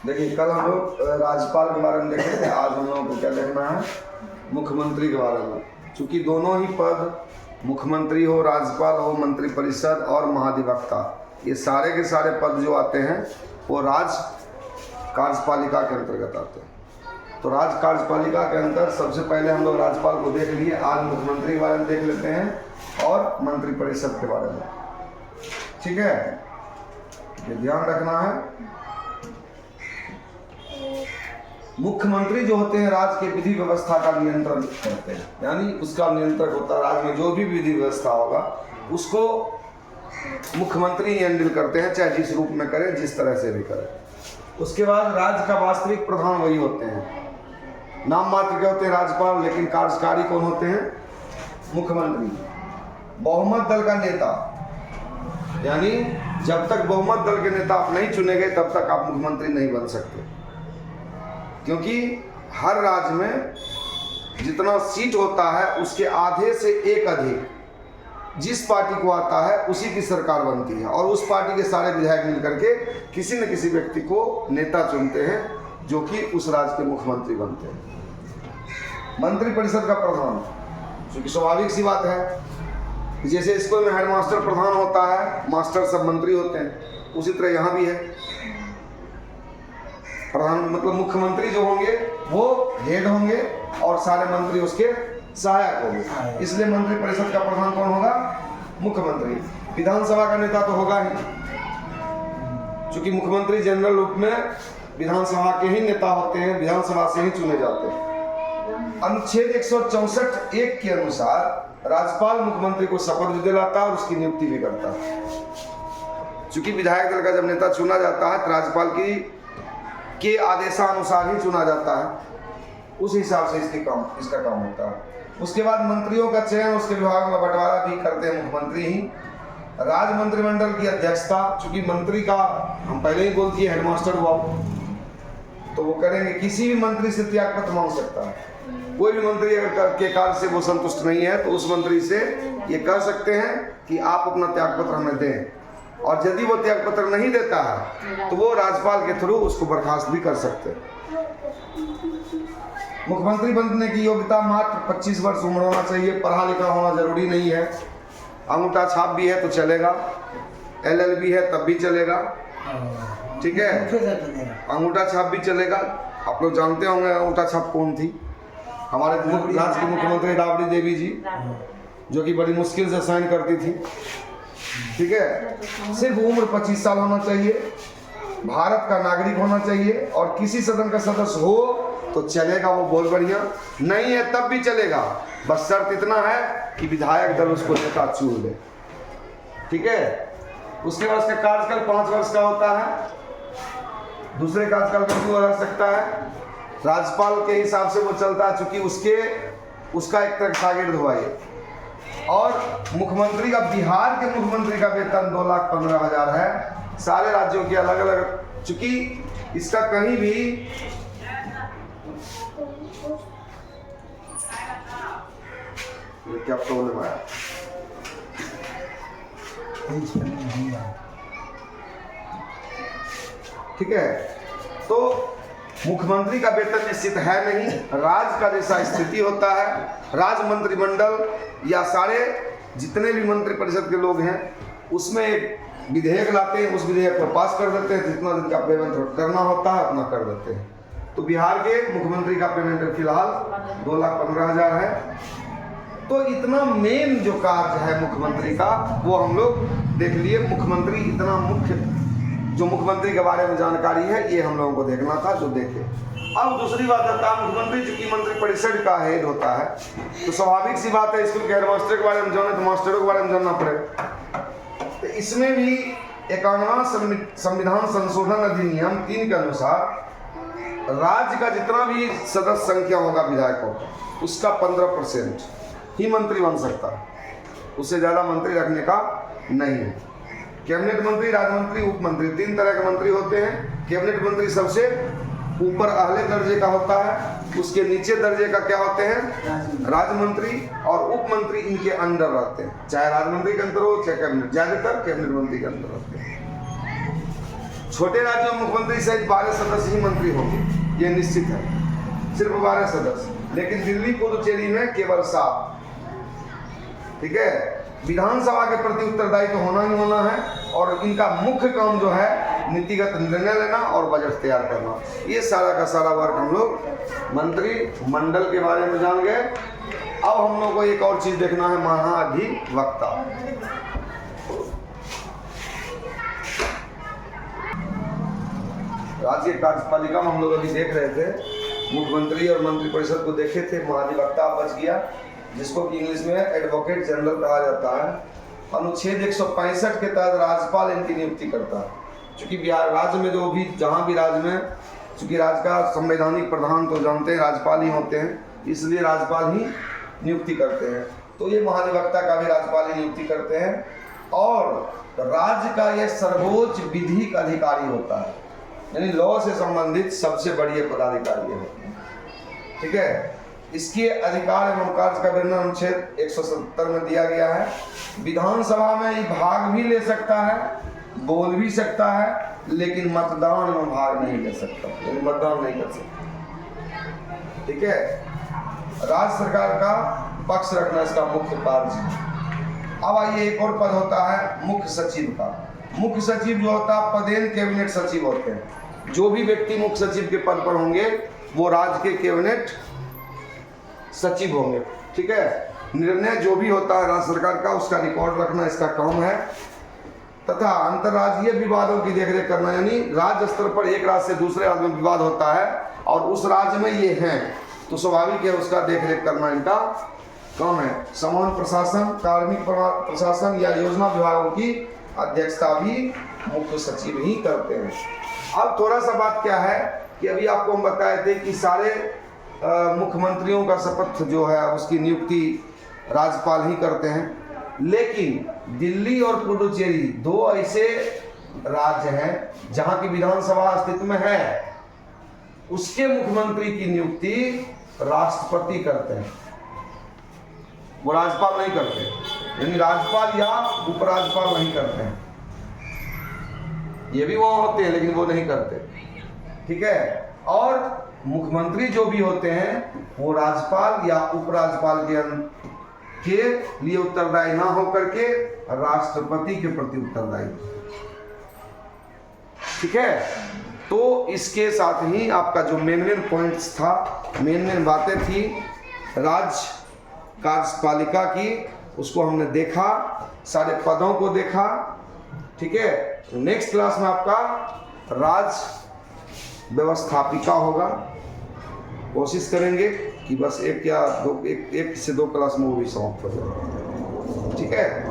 देखिए, कल हम लोग राज्यपाल के बारे में देखे थे, आज हम लोगों को क्या देखना है, मुख्यमंत्री के बारे में। चूंकि दोनों ही पद, मुख्यमंत्री हो, राज्यपाल हो, मंत्रिपरिषद और महाधिवक्ता, ये सारे के सारे पद जो आते हैं वो राज्य कार्यपालिका के अंतर्गत आते हैं। तो राज्य कार्यपालिका के अंदर सबसे पहले हम लोग राज्यपाल को देख लिए, आज मुख्यमंत्री के बारे में देख लेते हैं और मंत्रिपरिषद के बारे में। ठीक है, ये ध्यान रखना है। मुख्यमंत्री जो होते हैं राज्य के विधि व्यवस्था का नियंत्रण करते हैं, यानी उसका नियंत्रक होता है। राज्य में जो भी विधि व्यवस्था होगा उसको मुख्यमंत्री हैंडल करते हैं, चाहे जिस रूप में करें, जिस तरह से भी करें। उसके बाद राज्य का वास्तविक प्रधान वही होते हैं, नाम मात्र के होते हैं राज्यपाल, लेकिन कार्यकारी कौन होते हैं? मुख्यमंत्री। बहुमत दल का नेता, यानी जब तक बहुमत दल के नेता आप नहीं चुने गए तब तक आप मुख्यमंत्री नहीं बन सकते, क्योंकि हर राज्य में जितना सीट होता है उसके आधे से एक अधिक जिस पार्टी को आता है उसी की सरकार बनती है, और उस पार्टी के सारे विधायक मिलकर के किसी न किसी व्यक्ति को नेता चुनते हैं जो कि उस राज्य के मुख्यमंत्री बनते हैं। मंत्रिपरिषद का प्रधान, क्योंकि स्वाभाविक सी बात है, जैसे स्कूल में हेडमास्टर प्रधान होता है, मास्टर सब मंत्री होते हैं, उसी तरह यहाँ भी है। प्रधान मतलब मुख्यमंत्री जो होंगे वो हेड होंगे और सारे मंत्री उसके सहायक होंगे, इसलिए मंत्रिपरिषद का प्रधान कौन होगा? मुख्यमंत्री। विधानसभा का नेता तो होगा ही, क्योंकि मुख्यमंत्री जनरल रूप में विधानसभा के ही नेता होते हैं, विधानसभा से ही चुने जाते हैं। अनुच्छेद 164(1) के अनुसार राज्यपाल मुख्यमंत्री को शपथ भी दिलाता है और उसकी नियुक्ति भी करता है। चूंकि विधायक दल का जब नेता चुना जाता है तो राज्यपाल के आदेशानुसार ही चुना जाता है, उस हिसाब से इसका काम होता है। उसके बाद मंत्रियों का चयन, उसके विभाग में बंटवारा भी करते हैं मुख्यमंत्री ही। राज्य मंत्रिमंडल की अध्यक्षता, चूंकि मंत्री का हम पहले ही बोल दिए हेडमास्टर हुआ, तो वो करेंगे। किसी भी मंत्री से त्यागपत्र मांग सकता है। कोई भी मंत्री अगर के कार्य से वो संतुष्ट नहीं है तो उस मंत्री से ये कह सकते हैं कि आप अपना त्यागपत्र हमें दें, और यदि वो त्यागपत्र नहीं देता है तो वो राज्यपाल के थ्रू उसको बर्खास्त भी कर सकते हैं। मुख्यमंत्री बनने की योग्यता मात्र 25 वर्ष उम्र होना चाहिए, पढ़ा लिखा होना जरूरी नहीं है। अंगूठा छाप भी है तो चलेगा, LLB है तब भी चलेगा, ठीक है, अंगूठा छाप भी चलेगा। आप लोग जानते होंगे अंगूठा छाप कौन थी? हमारे राज्य की मुख्यमंत्री राबड़ी देवी जी, जो कि बड़ी मुश्किल से साइन करती थी। ठीक है, सिर्फ उम्र 25 साल होना चाहिए, भारत का नागरिक होना चाहिए, और किसी सदन का सदस्य हो तो चलेगा, वो बहुत बढ़िया, नहीं है तब भी चलेगा, बस शर्त इतना है कि विधायक दल उसको नेता चुन ले। ठीक है, उसके बाद उसका कार्यकाल 5 वर्ष का होता है, दूसरे कार्यकाल का क्यों रह सकता है? राज्यपाल के हिसाब से वो चलता है, चूंकि उसका एक तरह शागिर्द हुआ ये। और मुख्यमंत्री का, बिहार के मुख्यमंत्री का वेतन 2,15,000 है, सारे राज्यों के अलग अलग, चूंकि इसका कहीं भी क्या प्रॉब्लम आया? ठीक है, तो मुख्यमंत्री का वेतन निश्चित है नहीं, राज्य का जैसा स्थिति होता है, राज्य मंत्रिमंडल या सारे जितने भी मंत्रिपरिषद के लोग हैं उसमें एक विधेयक लाते हैं, उस विधेयक को पास कर देते हैं, जितना दिन का पेमेंट करना होता है अपना कर देते हैं। तो बिहार के मुख्यमंत्री का पेमेंट फिलहाल 2,15,000 है। तो इतना मेन जो कार्य है मुख्यमंत्री का वो हम लोग देख लिए। मुख्यमंत्री इतना मुख्य जो मुख्यमंत्री के बारे में जानकारी है ये हम लोगों को देखना था, जो देखे। अब दूसरी बात आता है, मुख्यमंत्री चूंकि मंत्रिपरिषद का हेड होता है तो स्वाभाविक सी बात है, स्कूल के हेडमास्टर के बारे में जाने तो मास्टरों के बारे में जानना पड़ेगा। तो इसमें भी 51वां संविधान संशोधन अधिनियम 3 के अनुसार राज्य का जितना भी सदस्य संख्या होगा विधायकों उसका 15% ही मंत्री बन सकता है, उससे ज़्यादा मंत्री रखने का नहीं है। कैबिनेट मंत्री, राज्य मंत्री, उप मंत्री, 3 तरह के मंत्री होते हैं। कैबिनेट मंत्री सबसे ऊपर अगले दर्जे का होता है, उसके नीचे दर्जे का क्या होते हैं? राज्य मंत्री, और उप मंत्री इनके अंडर रहते हैं, चाहे राज्य मंत्री के अंदर हो चाहे कैबिनेट, ज्यादातर कैबिनेट मंत्री के अंदर रहते हैं। छोटे राज्यों में मुख्यमंत्री सहित 12 सदस्य ही मंत्री होंगे, ये निश्चित है, सिर्फ 12 सदस्य। लेकिन दिल्ली पुदुचेरी में केवल 7। ठीक है, विधानसभा के प्रति उत्तरदायी तो होना ही होना है, और इनका मुख्य काम जो है नीतिगत निर्णय लेना और बजट तैयार करना। ये सारा का सारा वर्क हम लोग मंत्री मंडल के बारे में जान गए। अब हम लोग को एक और चीज देखना है, महाधिवक्ता। राज्य कार्यपालिका में हम लोग अभी देख रहे थे, मुख्यमंत्री और मंत्रिपरिषद को देखे थे, महाधिवक्ता बच गया, जिसको कि इंग्लिश में एडवोकेट जनरल कहा जाता है। अनुच्छेद 165 के तहत राज्यपाल इनकी नियुक्ति करता है। चूंकि बिहार राज्य में जो भी जहाँ भी राज्य में, चूंकि राज्य का संवैधानिक प्रधान तो जानते हैं राज्यपाल ही होते हैं, इसलिए राज्यपाल ही नियुक्ति करते हैं। तो ये महाधिवक्ता का भी राज्यपाल ही नियुक्ति करते हैं, और राज्य का यह सर्वोच्च विधिक अधिकारी होता है, यानी लॉ से संबंधित सबसे बड़ी पदाधिकारी होते हैं। ठीक है, इसके अधिकार एवं कार्य का वर्णन अनुच्छेद 170 में दिया गया है। विधानसभा में ये भाग भी ले सकता है, बोल भी सकता है, लेकिन मतदान में भाग नहीं ले सकता, यानी मतदान नहीं कर सकता। ठीक है, राज्य सरकार का पक्ष रखना इसका मुख्य कार्य है। अब आइए, एक और पद होता है मुख्य सचिव का। मुख्य सचिव जो होता है पदेन कैबिनेट सचिव होते हैं। जो भी व्यक्ति मुख्य सचिव के पद पर होंगे वो राज्य के कैबिनेट सचिव होंगे। ठीक है, निर्णय जो भी होता है राज्य सरकार का उसका रिकॉर्ड रखना इसका काम है, तथा अंतर्राज्यीय विवादों की देखरेख करना, यानी राज्य स्तर पर एक राज्य से दूसरे राज्य में विवाद होता है और उस राज्य में ये हैं तो स्वाभाविक है उसका देखरेख करना इनका काम है। समान प्रशासन, कार्मिक प्रशासन या योजना विभागों की अध्यक्षता भी मुख्य सचिव ही करते हैं। अब थोड़ा सा बात क्या है कि अभी आपको हम बताए थे कि सारे मुख्यमंत्रियों का शपथ जो है उसकी नियुक्ति राज्यपाल ही करते हैं, लेकिन दिल्ली और पुडुचेरी 2 ऐसे राज्य हैं जहां की विधानसभा अस्तित्व में है, उसके मुख्यमंत्री की नियुक्ति राष्ट्रपति करते हैं, वो राज्यपाल नहीं करते, यानी राज्यपाल या उपराज्यपाल नहीं करते हैं। ये भी वहां होते हैं लेकिन वो नहीं करते। ठीक है, और मुख्यमंत्री जो भी होते हैं वो राज्यपाल या उपराज्यपाल के लिए उत्तरदायी ना होकर के राष्ट्रपति के प्रति उत्तरदायी। ठीक है, तो इसके साथ ही आपका जो मेन पॉइंट्स था, मेन बातें थी राज्य कार्यपालिका की, उसको हमने देखा, सारे पदों को देखा। ठीक है, नेक्स्ट क्लास में आपका राज्य व्यवस्थापिका होगा। कोशिश करेंगे कि बस एक से दो क्लास में वो भी समाप्त हो जाए। ठीक है।